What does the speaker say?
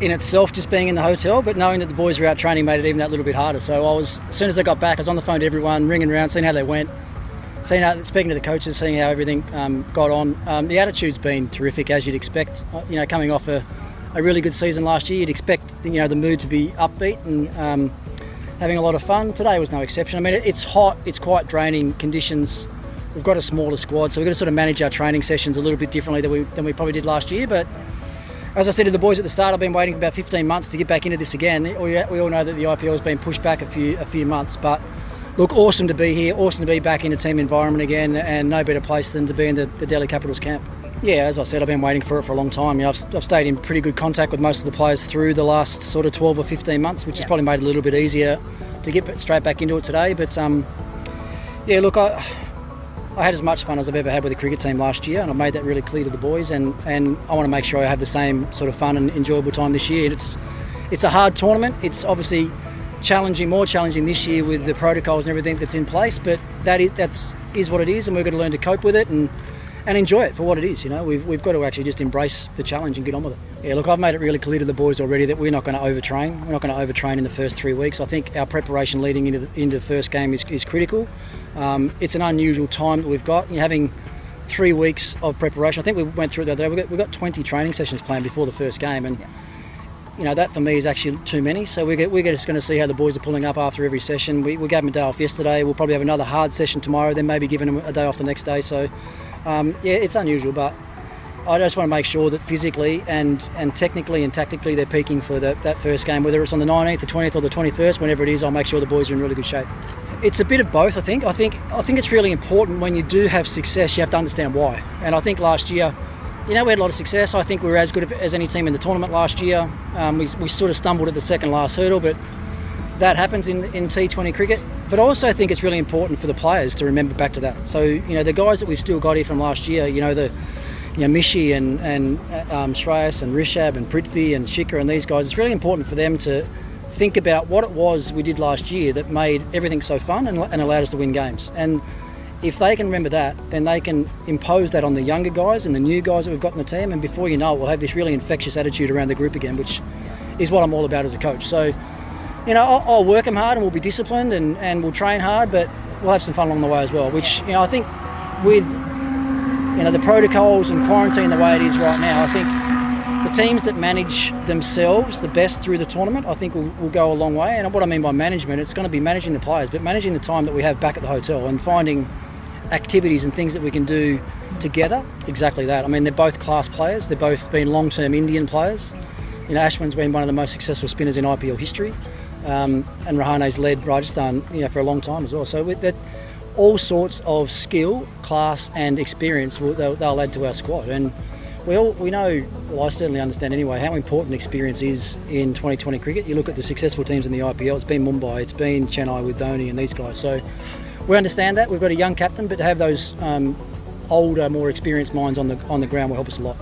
in itself, just being in the hotel, but knowing that the boys were out training made it even that little bit harder. So as soon as I got back, I was on the phone to everyone, ringing around, seeing how they went, speaking to the coaches, seeing how everything got on. The attitude's been terrific, as you'd expect. Coming off a really good season last year, you'd expect the mood to be upbeat and having a lot of fun. Today was no exception. I mean, it's hot, it's quite draining conditions. We've got a smaller squad, so we've got to sort of manage our training sessions a little bit differently than we probably did last year. But as I said to the boys at the start, I've been waiting for about 15 months to get back into this again. We all know that the IPL has been pushed back a few months, but look, awesome to be here, awesome to be back in a team environment again, and no better place than to be in the Delhi Capitals camp. Yeah, as I said, I've been waiting for it for a long time. I've stayed in pretty good contact with most of the players through the last sort of 12 or 15 months, which has probably made it a little bit easier to get straight back into it today. But look, I had as much fun as I've ever had with the cricket team last year, and I've made that really clear to the boys, and I want to make sure I have the same sort of fun and enjoyable time this year. It's a hard tournament. It's obviously more challenging this year with the protocols and everything that's in place, but that is what it is, and we've got to learn to cope with it and enjoy it for what it is. We've got to actually just embrace the challenge and get on with it. Yeah, look, I've made it really clear to the boys already that we're not going to overtrain. We're not going to overtrain in the first 3 weeks. I think our preparation leading into the first game is critical. It's an unusual time that we've got. Having 3 weeks of preparation. I think we went through it the other day. We've got 20 training sessions planned before the first game, and that for me is actually too many. So we're just going to see how the boys are pulling up after every session. We gave them a day off yesterday. We'll probably have another hard session tomorrow, then maybe giving them a day off the next day. So it's unusual, but I just want to make sure that physically and technically and tactically they're peaking for that first game, whether it's on the 19th, the 20th or the 21st, whenever it is. I'll make sure the boys are in really good shape. It's a bit of both, I think. I think it's really important when you do have success, you have to understand why. And I think last year, we had a lot of success. I think we were as good as any team in the tournament last year. We sort of stumbled at the second last hurdle, but that happens in T20 cricket. But I also think it's really important for the players to remember back to that. So, the guys that we've still got here from last year, Mishi and Shreyas and Rishabh and Prithvi and Shikhar and these guys, it's really important for them to think about what it was we did last year that made everything so fun and allowed us to win games. And if they can remember that, then they can impose that on the younger guys and the new guys that we've got in the team, and before you know it, we'll have this really infectious attitude around the group again, which is what I'm all about as a coach. So, I'll work them hard and we'll be disciplined and we'll train hard, but we'll have some fun along the way as well, which, I think with, the protocols and quarantine the way it is right now, I think the teams that manage themselves the best through the tournament, I think will go a long way. And what I mean by management, it's going to be managing the players, but managing the time that we have back at the hotel and finding activities and things that we can do together. Exactly that. I mean, they're both class players. They've both been long-term Indian players. Ashwin's been one of the most successful spinners in IPL history, and Rahane's led Rajasthan, for a long time as well. So with that, all sorts of skill, class, and experience they'll add to our squad. And we know, well, I certainly understand anyway, how important experience is in 2020 cricket. You look at the successful teams in the IPL. It's been Mumbai, it's been Chennai with Dhoni and these guys. So we understand that. We've got a young captain, but to have those older, more experienced minds on the ground will help us a lot.